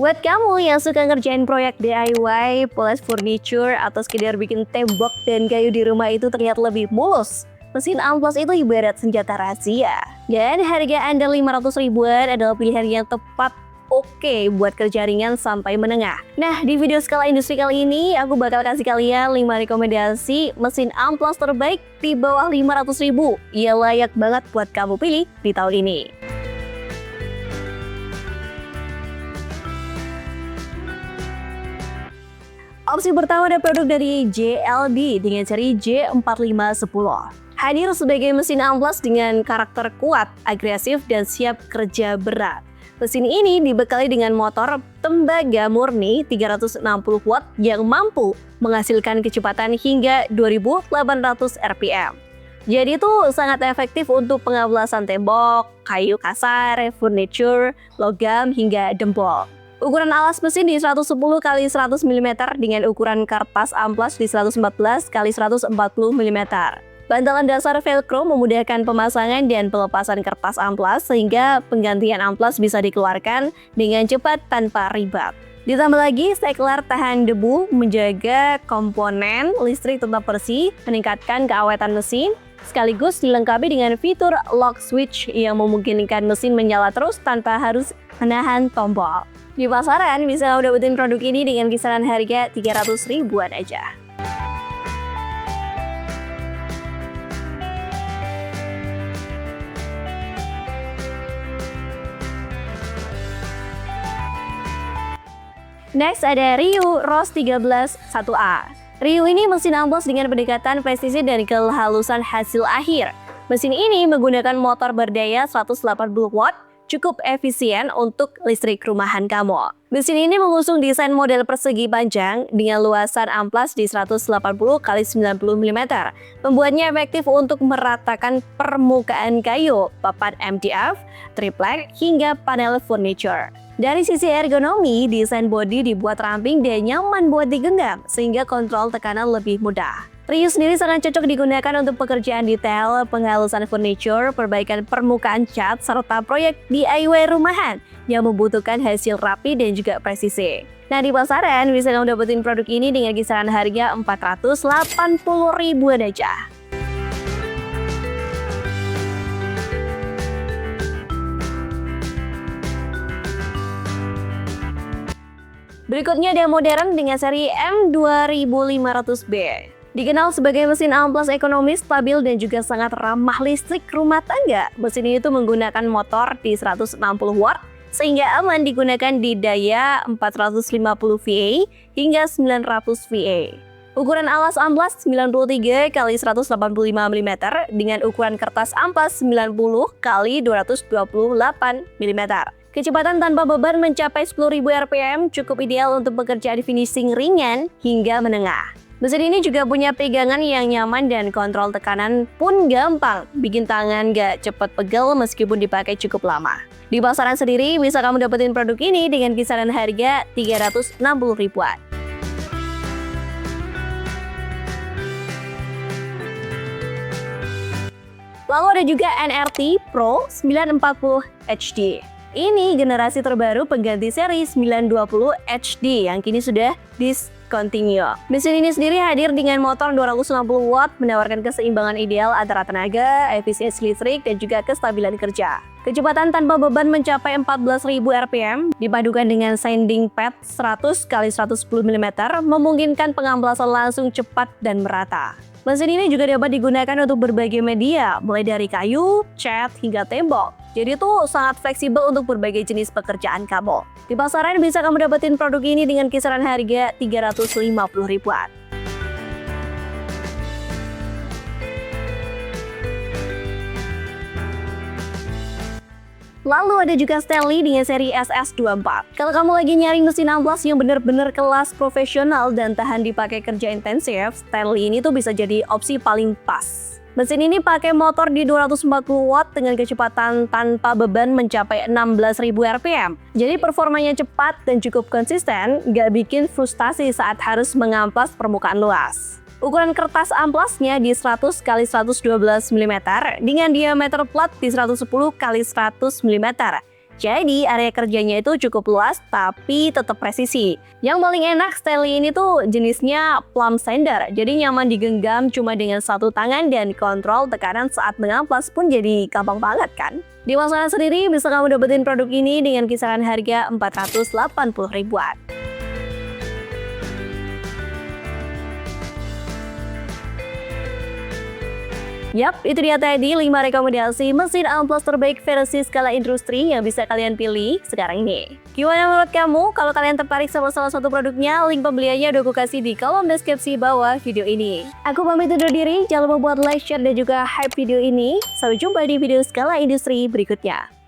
Buat kamu yang suka ngerjain proyek DIY, poles furniture, atau sekedar bikin tembok dan kayu di rumah itu terlihat lebih mulus, mesin amplas itu ibarat senjata rahasia. Dan harga Anda 500 ribuan adalah pilihan yang tepat buat kerja ringan sampai menengah. Nah, di video skala industri kali ini, aku bakal kasih kalian 5 rekomendasi mesin amplas terbaik di bawah 500 ribu. Ia layak banget buat kamu pilih di tahun ini. Opsi pertama ada produk dari JLD dengan seri J4510. Hadir sebagai mesin amplas dengan karakter kuat, agresif, dan siap kerja berat. Mesin ini dibekali dengan motor tembaga murni 360 watt yang mampu menghasilkan kecepatan hingga 2800 rpm. Jadi itu sangat efektif untuk pengablasan tembok, kayu kasar, furniture, logam, hingga dempol. Ukuran alas mesin di 110 x 100 mm dengan ukuran kertas amplas di 114 x 140 mm. Bantalan dasar velcro memudahkan pemasangan dan pelepasan kertas amplas sehingga penggantian amplas bisa dikeluarkan dengan cepat tanpa ribet. Ditambah lagi stekler tahan debu menjaga komponen listrik tetap bersih, meningkatkan keawetan mesin, sekaligus dilengkapi dengan fitur lock switch yang memungkinkan mesin menyala terus tanpa harus menahan tombol. Di pasaran bisa dapetin produk ini dengan kisaran harga 300 ribuan aja. Next ada Ryu ROS 13 1A. Ryu ini mesin amplas dengan pendekatan presisi dan kehalusan hasil akhir. Mesin ini menggunakan motor berdaya 180 watt, cukup efisien untuk listrik rumahan kamu. Mesin ini mengusung desain model persegi panjang dengan luasan amplas di 180 x 90 mm. Membuatnya efektif untuk meratakan permukaan kayu, papan MDF, triplek, hingga panel furniture. Dari sisi ergonomi, desain bodi dibuat ramping dan nyaman buat digenggam, sehingga kontrol tekanan lebih mudah. Ryu sendiri sangat cocok digunakan untuk pekerjaan detail, penghalusan furniture, perbaikan permukaan cat, serta proyek DIY rumahan yang membutuhkan hasil rapi dan juga presisi. Nah, di pasaran bisa kamu dapetin produk ini dengan kisaran harga 480 ribuan aja. Berikutnya ada modern dengan seri M2500B. Dikenal sebagai mesin amplas ekonomis, stabil, dan juga sangat ramah listrik rumah tangga. Mesin ini tuh menggunakan motor di 160 watt, sehingga aman digunakan di daya 450 VA hingga 900 VA. Ukuran alas amplas 93 x 185 mm dengan ukuran kertas amplas 90 x 228 mm. Kecepatan tanpa beban mencapai 10.000 rpm, cukup ideal untuk pekerjaan finishing ringan hingga menengah. Mesin ini juga punya pegangan yang nyaman dan kontrol tekanan pun gampang, bikin tangan gak cepat pegel meskipun dipakai cukup lama. Di pasaran sendiri bisa kamu dapetin produk ini dengan kisaran harga 360 ribuan. Lalu ada juga NRT Pro 940 HD. Ini generasi terbaru pengganti seri 920 HD yang kini sudah discontinue. Mesin ini sendiri hadir dengan motor 260 watt, menawarkan keseimbangan ideal antara tenaga, efisiensi listrik, dan juga kestabilan kerja. Kecepatan tanpa beban mencapai 14.000 rpm, dipadukan dengan sanding pad 100 x 110 mm, memungkinkan pengamplasan langsung cepat dan merata. Mesin ini juga dapat digunakan untuk berbagai media, mulai dari kayu, cat, hingga tembok. Jadi itu sangat fleksibel untuk berbagai jenis pekerjaan kamu. Di pasaran bisa kamu dapetin produk ini dengan kisaran harga 350 ribuan. Lalu ada juga Stanley dengan seri SS24. Kalau kamu lagi nyari mesin amplas yang benar-benar kelas profesional dan tahan dipakai kerja intensif, Stanley ini tuh bisa jadi opsi paling pas. Mesin ini pakai motor di 240 watt dengan kecepatan tanpa beban mencapai 16.000 rpm. Jadi performanya cepat dan cukup konsisten, gak bikin frustasi saat harus mengamplas permukaan luas. Ukuran kertas amplasnya di 100 x 112 mm dengan diameter plat di 110 x 100 mm. Jadi area kerjanya itu cukup luas tapi tetap presisi. Yang paling enak Stanley ini tuh jenisnya palm sander. Jadi nyaman digenggam cuma dengan satu tangan dan kontrol tekanan saat mengamplas pun jadi gampang banget kan. Di pasaran sendiri bisa kamu dapetin produk ini dengan kisaran harga 480 ribuan. Yap, itu dia tadi 5 rekomendasi mesin amplas terbaik versi skala industri yang bisa kalian pilih sekarang ini. Gimana menurut kamu? Kalau kalian tertarik sama salah satu produknya, link pembeliannya udah aku kasih di kolom deskripsi bawah video ini. Aku pamit undur diri, jangan lupa buat like, share, dan juga hype video ini. Sampai jumpa di video skala industri berikutnya.